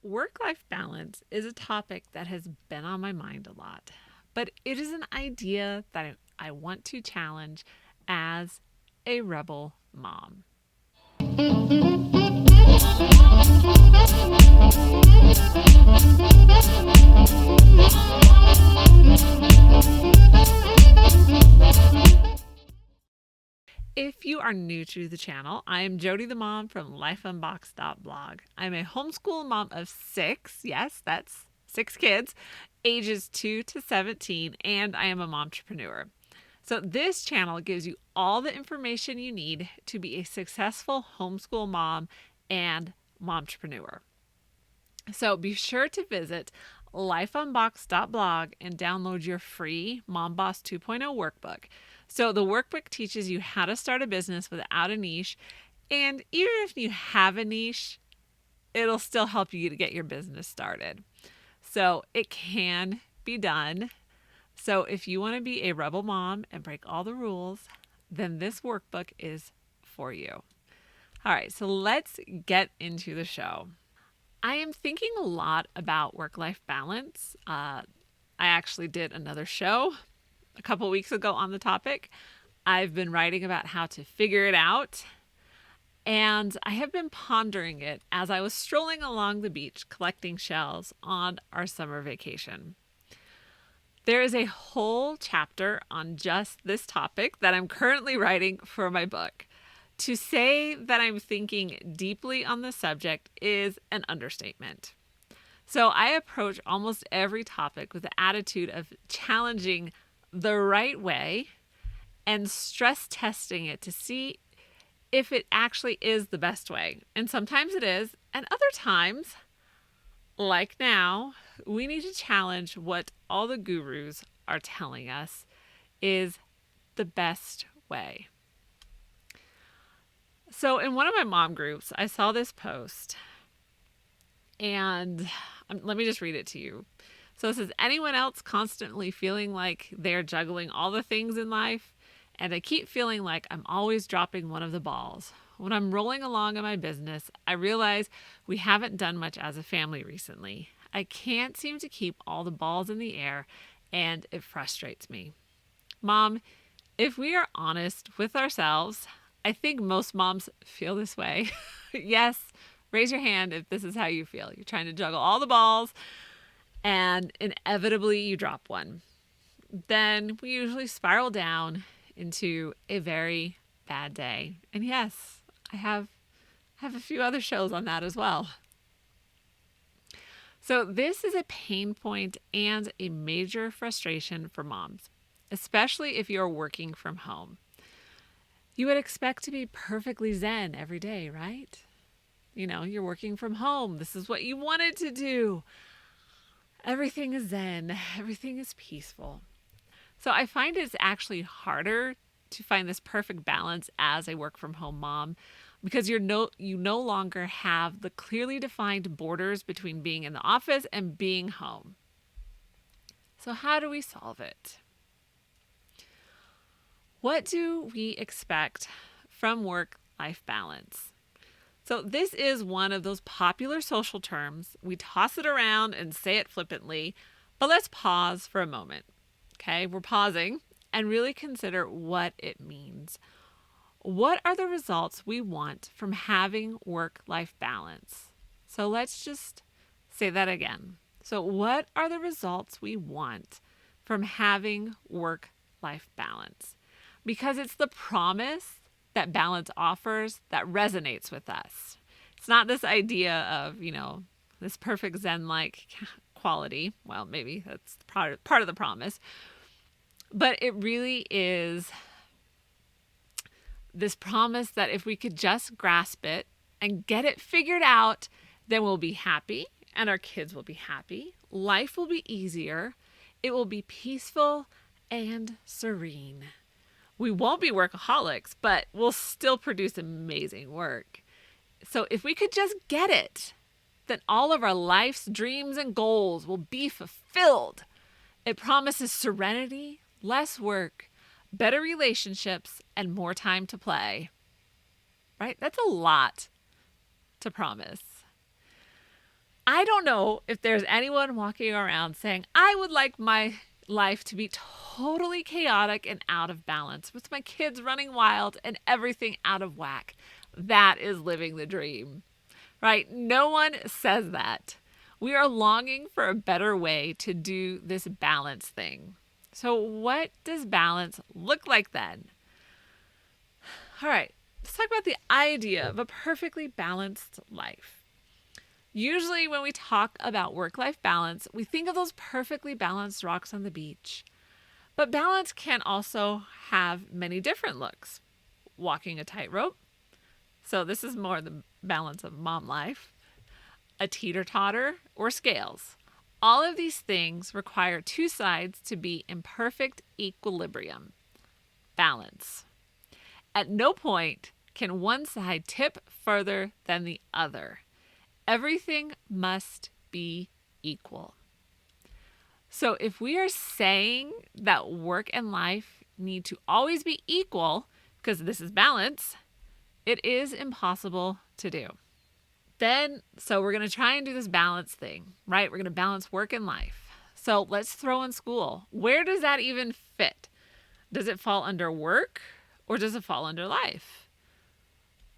Work-life balance is a topic that has been on my mind a lot, but it is an idea that I want to challenge as a rebel mom. If you are new to the channel, I am Jody the mom from lifeunboxed.blog. I'm a homeschool mom of 6, yes, that's 6 kids, ages 2 to 17, and I am a momtrepreneur. So this channel gives you all the information you need to be a successful homeschool mom and momtrepreneur. So be sure to visit lifeunboxed.blog and download your free Mom Boss 2.0 workbook. So the workbook teaches you how to start a business without a niche, and even if you have a niche, it'll still help you to get your business started. So it can be done. So if you want to be a rebel mom and break all the rules, then this workbook is for you. All right, so let's get into the show. I am thinking a lot about work-life balance. I actually did another show a couple weeks ago on the topic. I've been writing about how to figure it out, and I have been pondering it as I was strolling along the beach collecting shells on our summer vacation. There is a whole chapter on just this topic that I'm currently writing for my book. To say that I'm thinking deeply on the subject is an understatement. So I approach almost every topic with the attitude of challenging the right way and stress testing it to see if it actually is the best way. And sometimes it is, and other times, like now, we need to challenge what all the gurus are telling us is the best way. So in one of my mom groups, I saw this post, and let me just read it to you. So it says, anyone else constantly feeling like they're juggling all the things in life? And I keep feeling like I'm always dropping one of the balls. When I'm rolling along in my business, I realize we haven't done much as a family recently. I can't seem to keep all the balls in the air, and it frustrates me. Mom, if we are honest with ourselves, I think most moms feel this way. Yes, raise your hand if this is how you feel. You're trying to juggle all the balls and inevitably you drop one. Then we usually spiral down into a very bad day. And yes, I have a few other shows on that as well. So this is a pain point and a major frustration for moms, especially if you're working from home. You would expect to be perfectly zen every day, right? You know, you're working from home. This is what you wanted to do. Everything is zen. Everything is peaceful. So I find it's actually harder to find this perfect balance as a work from home mom because you no longer have the clearly defined borders between being in the office and being home. So how do we solve it? What do we expect from work-life balance? So this is one of those popular social terms. We toss it around and say it flippantly, but let's pause for a moment. Okay, we're pausing and really consider what it means. What are the results we want from having work-life balance? So let's just say that again. So what are the results we want from having work-life balance? Because it's the promise that balance offers that resonates with us. It's not this idea of, this perfect Zen-like quality. Well, maybe that's part of the promise. But it really is this promise that if we could just grasp it and get it figured out, then we'll be happy and our kids will be happy. Life will be easier. It will be peaceful and serene. We won't be workaholics, but we'll still produce amazing work. So if we could just get it, then all of our life's dreams and goals will be fulfilled. It promises serenity, less work, better relationships, and more time to play. Right? That's a lot to promise. I don't know if there's anyone walking around saying, I would like my life to be totally chaotic and out of balance with my kids running wild and everything out of whack. That is living the dream, right? No one says that. We are longing for a better way to do this balance thing. So, what does balance look like then? All right, let's talk about the idea of a perfectly balanced life. Usually, when we talk about work-life balance, we think of those perfectly balanced rocks on the beach. But balance can also have many different looks. Walking a tightrope. So this is more the balance of mom life. A teeter-totter or scales. All of these things require two sides to be in perfect equilibrium. Balance. At no point can one side tip further than the other. Everything must be equal. So if we are saying that work and life need to always be equal, because this is balance, it is impossible to do. So we're going to try and do this balance thing, right? We're going to balance work and life. So let's throw in school. Where does that even fit? Does it fall under work or does it fall under life?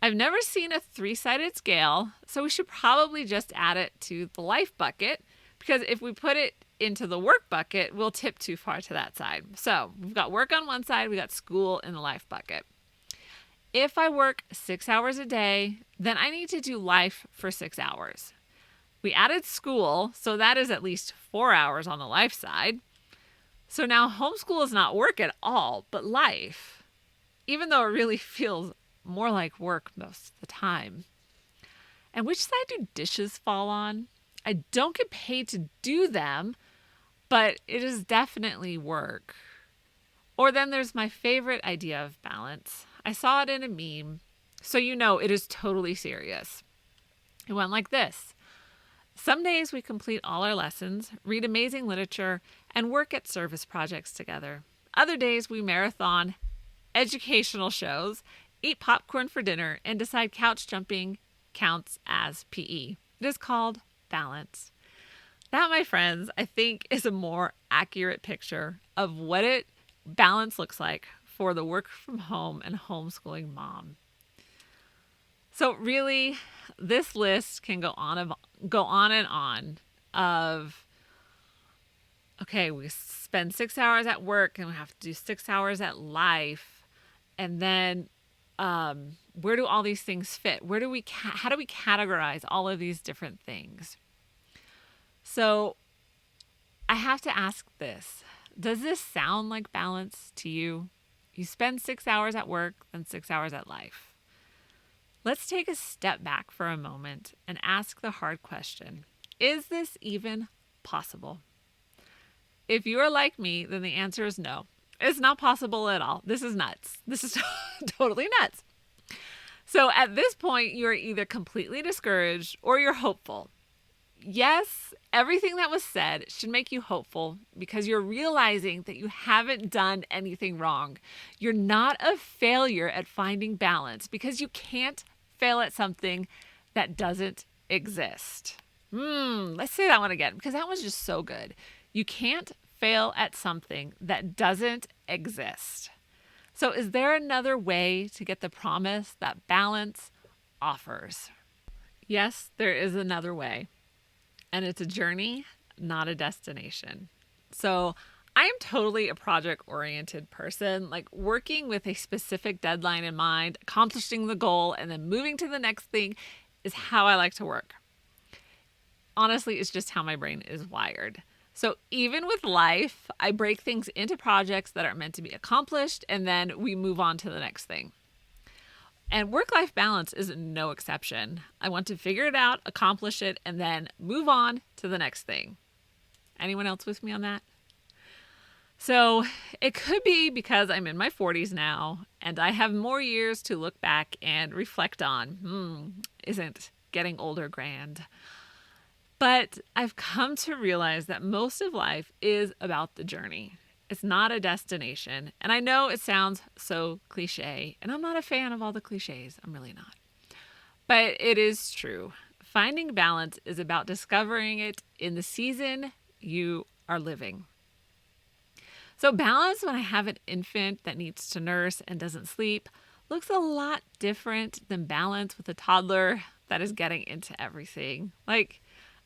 I've never seen a three-sided scale, so we should probably just add it to the life bucket, because if we put it into the work bucket, we'll tip too far to that side. So we've got work on one side, we got school in the life bucket. If I work 6 hours a day, then I need to do life for 6 hours. We added school, so that is at least 4 hours on the life side. So now homeschool is not work at all, but life, even though it really feels more like work most of the time. And which side do dishes fall on? I don't get paid to do them, but it is definitely work. Or then there's my favorite idea of balance. I saw it in a meme, so you know it is totally serious. It went like this. Some days we complete all our lessons, read amazing literature, and work at service projects together. Other days we marathon educational shows, eat popcorn for dinner, and decide couch jumping counts as PE. It is called balance. That, my friends, I think is a more accurate picture of what balance looks like for the work from home and homeschooling mom. So really, this list can go on and on of, okay, we spend 6 hours at work and we have to do 6 hours at life. And then where do all these things fit? How do we categorize all of these different things? So I have to ask this. Does this sound like balance to you? You spend 6 hours at work, then 6 hours at life. Let's take a step back for a moment and ask the hard question. Is this even possible? If you are like me, then the answer is no. It's not possible at all. This is nuts. This is totally nuts. So at this point, you're either completely discouraged or you're hopeful. Yes, everything that was said should make you hopeful because you're realizing that you haven't done anything wrong. You're not a failure at finding balance because you can't fail at something that doesn't exist. Let's say that one again because that one's just so good. You can't fail at something that doesn't exist. So is there another way to get the promise that balance offers? Yes, there is another way. And it's a journey, not a destination. So I am totally a project-oriented person, like working with a specific deadline in mind, accomplishing the goal, and then moving to the next thing is how I like to work. Honestly, it's just how my brain is wired. So even with life, I break things into projects that are meant to be accomplished, and then we move on to the next thing. And work-life balance is no exception. I want to figure it out, accomplish it, and then move on to the next thing. Anyone else with me on that? So it could be because I'm in my 40s now, and I have more years to look back and reflect on. Isn't getting older grand? But I've come to realize that most of life is about the journey. It's not a destination. And I know it sounds so cliche, and I'm not a fan of all the cliches. I'm really not. But it is true. finding balance is about discovering it in the season you are living. So balance when I have an infant that needs to nurse and doesn't sleep looks a lot different than balance with a toddler that is getting into everything. Like,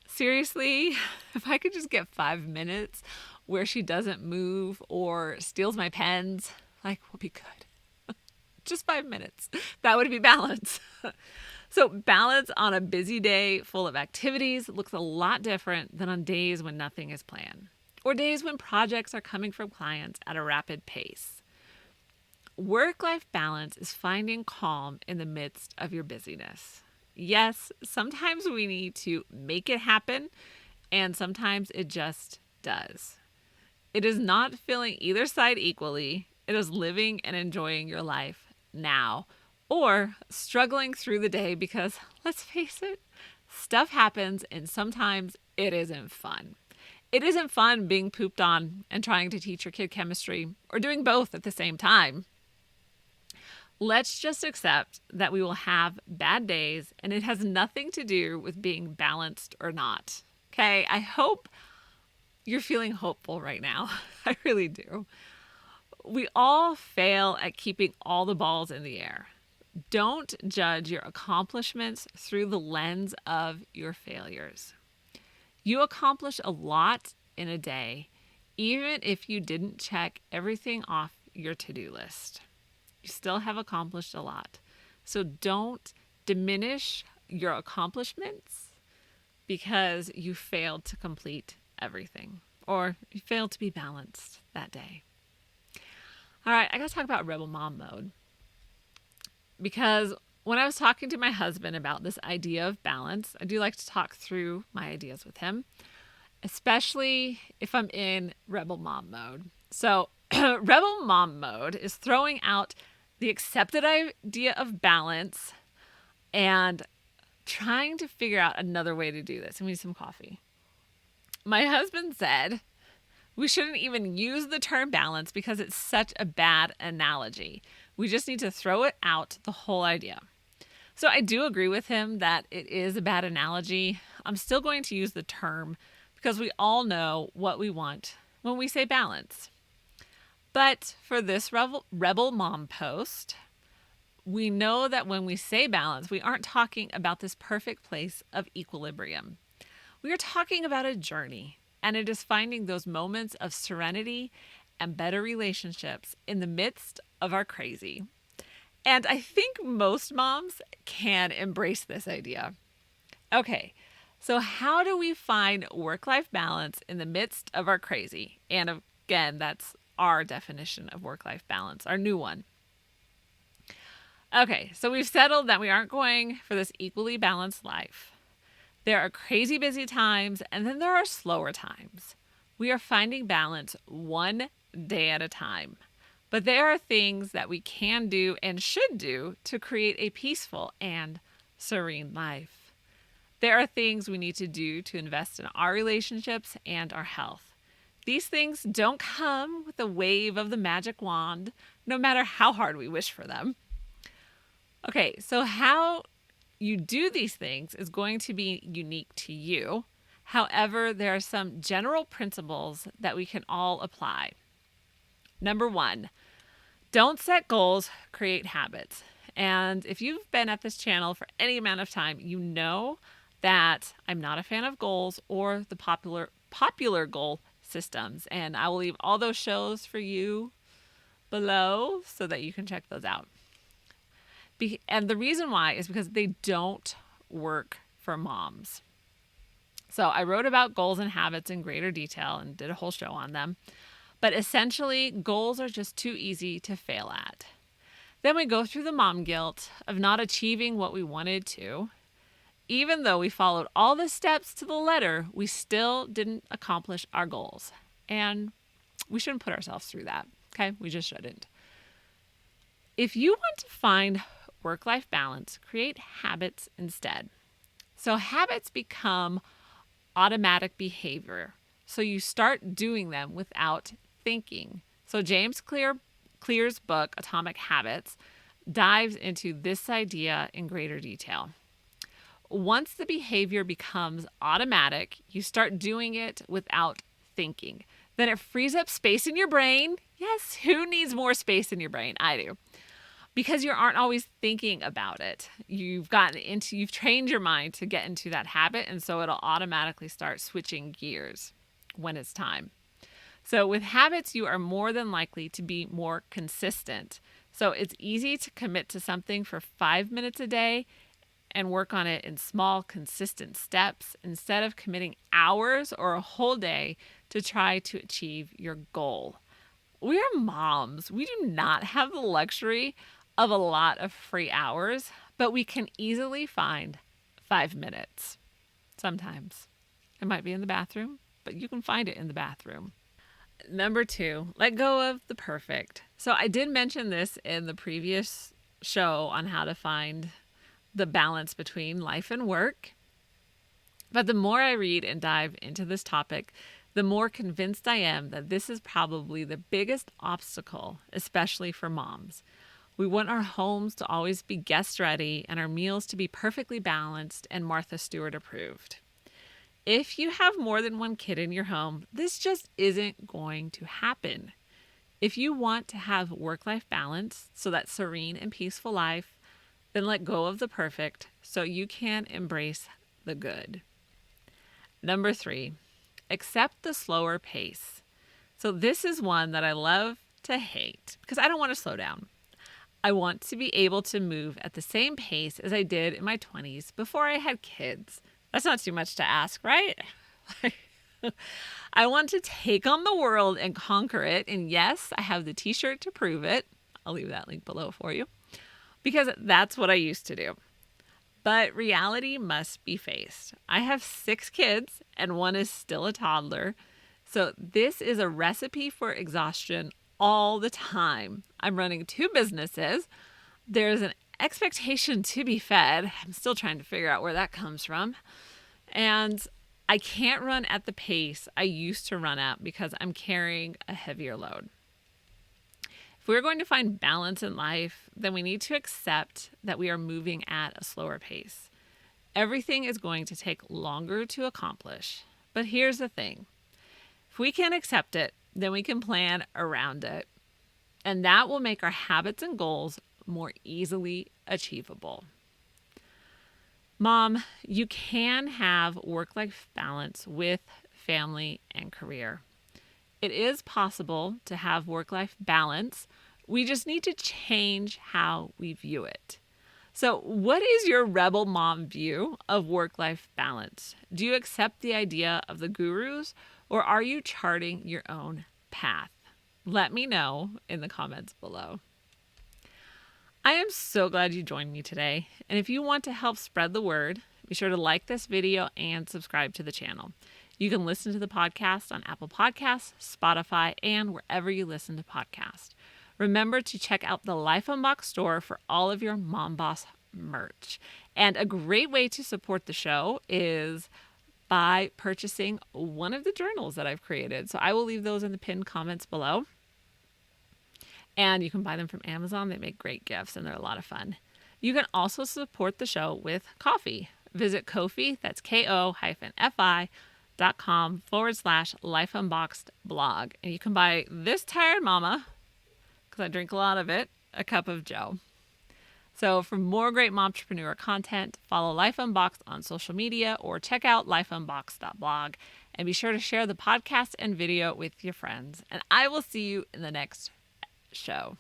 seriously, if I could just get 5 minutes where she doesn't move or steals my pens, like, would be good. Just 5 minutes. That would be balance. So balance on a busy day full of activities looks a lot different than on days when nothing is planned, or days when projects are coming from clients at a rapid pace. Work-life balance is finding calm in the midst of your busyness. Yes, sometimes we need to make it happen, and sometimes it just does. It is not feeling either side equally. It is living and enjoying your life now, or struggling through the day because, let's face it, stuff happens and sometimes it isn't fun. It isn't fun being pooped on and trying to teach your kid chemistry, or doing both at the same time. Let's just accept that we will have bad days, and it has nothing to do with being balanced or not. Okay, I hope you're feeling hopeful right now. I really do. We all fail at keeping all the balls in the air. Don't judge your accomplishments through the lens of your failures. You accomplish a lot in a day, even if you didn't check everything off your to-do list. You still have accomplished a lot. So don't diminish your accomplishments because you failed to complete everything, or you failed to be balanced that day. All right, I got to talk about rebel mom mode. Because when I was talking to my husband about this idea of balance, I do like to talk through my ideas with him, especially if I'm in rebel mom mode. So rebel mom mode is throwing out the accepted idea of balance and trying to figure out another way to do this. I need some coffee. My husband said we shouldn't even use the term balance because it's such a bad analogy. We just need to throw it out, the whole idea. So I do agree with him that it is a bad analogy. I'm still going to use the term because we all know what we want when we say balance. But for this Rebel Mom post, we know that when we say balance, we aren't talking about this perfect place of equilibrium. We are talking about a journey, and it is finding those moments of serenity and better relationships in the midst of our crazy. And I think most moms can embrace this idea. Okay, so how do we find work-life balance in the midst of our crazy? And again, that's our definition of work-life balance, our new one. Okay, so we've settled that we aren't going for this equally balanced life. There are crazy busy times, and then there are slower times. We are finding balance one day at a time. But there are things that we can do and should do to create a peaceful and serene life. There are things we need to do to invest in our relationships and our health. These things don't come with a wave of the magic wand, no matter how hard we wish for them. Okay, so how you do these things is going to be unique to you. However, there are some general principles that we can all apply. Number one, don't set goals, create habits. And if you've been at this channel for any amount of time, you know that I'm not a fan of goals or the popular goal systems. And I will leave all those shows for you below so that you can check those out. And the reason why is because they don't work for moms. So I wrote about goals and habits in greater detail and did a whole show on them. But essentially, goals are just too easy to fail at. Then we go through the mom guilt of not achieving what we wanted to. Even though we followed all the steps to the letter, we still didn't accomplish our goals. And we shouldn't put ourselves through that, okay? We just shouldn't. If you want to find work-life balance, create habits instead. So habits become automatic behavior. So you start doing them without thinking. So James Clear's book, Atomic Habits, dives into this idea in greater detail. Once the behavior becomes automatic, you start doing it without thinking. Then it frees up space in your brain. Yes, who needs more space in your brain? I do. Because you aren't always thinking about it. You've trained your mind to get into that habit, and so it'll automatically start switching gears when it's time. So with habits, you are more than likely to be more consistent. So it's easy to commit to something for 5 minutes a day and work on it in small, consistent steps instead of committing hours or a whole day to try to achieve your goal. We are moms. We do not have the luxury of a lot of free hours, but we can easily find 5 minutes. Sometimes it might be in the bathroom, but you can find it in the bathroom. Number 2, let go of the perfect. So I did mention this in the previous show on how to find the balance between life and work. But the more I read and dive into this topic, the more convinced I am that this is probably the biggest obstacle, especially for moms. We want our homes to always be guest ready and our meals to be perfectly balanced and Martha Stewart approved. If you have more than one kid in your home, this just isn't going to happen. If you want to have work-life balance, so that serene and peaceful life, then let go of the perfect so you can embrace the good. Number 3, accept the slower pace. So this is one that I love to hate because I don't want to slow down. I want to be able to move at the same pace as I did in my 20s before I had kids. That's not too much to ask, right? I want to take on the world and conquer it. And yes, I have the t-shirt to prove it. I'll leave that link below for you because that's what I used to do. But reality must be faced. I have 6 kids and one is still a toddler. So this is a recipe for exhaustion all the time. I'm running 2 businesses. There's an expectation to be fed. I'm still trying to figure out where that comes from. And I can't run at the pace I used to run at because I'm carrying a heavier load. If we're going to find balance in life, then we need to accept that we are moving at a slower pace. Everything is going to take longer to accomplish. But here's the thing. If we can accept it, then we can plan around it. And that will make our habits and goals more easily achievable. Mom, you can have work-life balance with family and career. It is possible to have work-life balance. We just need to change how we view it. So what is your rebel mom view of work-life balance? Do you accept the idea of the gurus, or are you charting your own path? Let me know in the comments below. I am so glad you joined me today. And if you want to help spread the word, be sure to like this video and subscribe to the channel. You can listen to the podcast on Apple Podcasts, Spotify, and wherever you listen to podcasts. Remember to check out the Life Unboxed store for all of your Mom Boss merch. And a great way to support the show is by purchasing one of the journals that I've created. So I will leave those in the pinned comments below. And you can buy them from Amazon. They make great gifts and they're a lot of fun. You can also support the show with coffee. Visit Ko-fi, that's ko-fi.com/Life Unboxed blog. And you can buy this tired mama, because I drink a lot of it, a cup of Joe. So for more great momtrepreneur content, follow Life Unboxed on social media or check out lifeunboxed.blog. And be sure to share the podcast and video with your friends. And I will see you in the next show.